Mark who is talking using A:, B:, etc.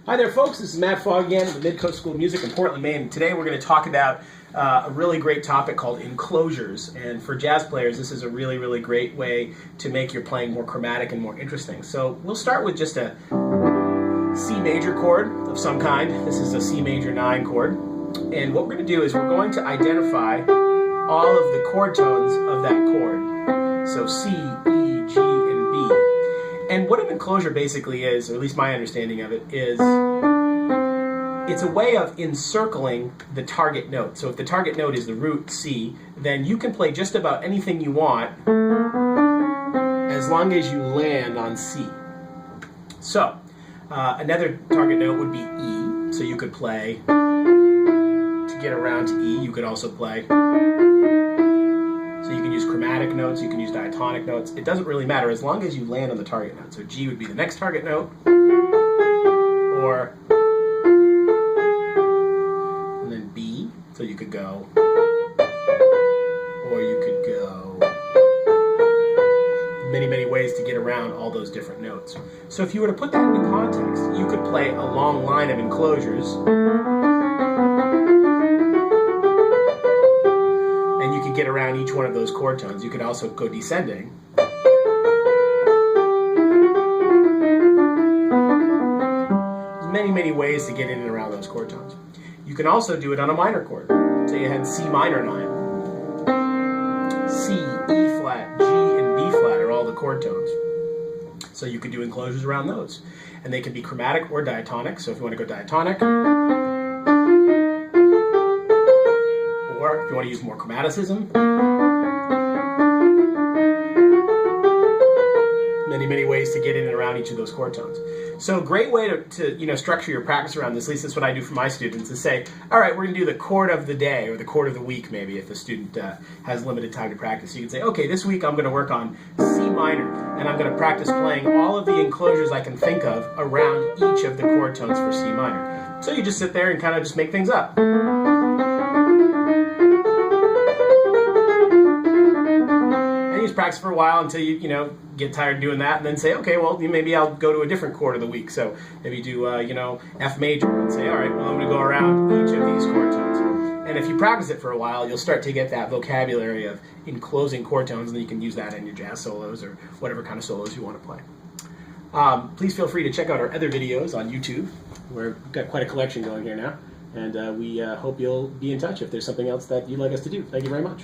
A: Hi there, folks. This is Matt Fogg again at the Mid-Coast School of Music in Portland, Maine. And today we're going to talk about a really great topic called enclosures. And for jazz players, this is a really, really great way to make your playing more chromatic and more interesting. So we'll start with just a C major chord of some kind. This is a C major 9 chord. And what we're going to do is we're going to identify all of the chord tones of that chord. So C, E, G, and B. And what an enclosure basically is, or at least my understanding of it, is it's a way of encircling the target note. So if the target note is the root C, then you can play just about anything you want as long as you land on C. So another target note would be E. So you could play, to get around to E, you could also play. So you can use chromatic notes, you can use diatonic notes. It doesn't really matter as long as you land on the target note. So G would be the next target note, or and then B. So you could go, or you could go. Many, many ways to get around all those different notes. So if you were to put that into context, you could play a long line of enclosures. Get around each one of those chord tones. You could also go descending. There's many, many ways to get in and around those chord tones. You can also do it on a minor chord. So you had C minor 9. C, E flat, G, and B flat are all the chord tones. So you could do enclosures around those. And they can be chromatic or diatonic. So if you want to go diatonic, or if you want to use more chromaticism, many, many ways to get in and around each of those chord tones. So a great way to structure your practice around this, at least that's what I do for my students, is say, all right, we're going to do the chord of the day or the chord of the week maybe if the student has limited time to practice. So you can say, okay, this week I'm going to work on C minor, and I'm going to practice playing all of the enclosures I can think of around each of the chord tones for C minor. So you just sit there and kind of just make things up. Just practice for a while until you get tired doing that, and then say, okay, well, maybe I'll go to a different chord of the week. So maybe do F major and say, all right, well, I'm going to go around each of these chord tones. And if you practice it for a while, you'll start to get that vocabulary of enclosing chord tones, and then you can use that in your jazz solos or whatever kind of solos you want to play. Please feel free to check out our other videos on YouTube. We've got quite a collection going here now, and we hope you'll be in touch if there's something else that you'd like us to do. Thank you very much.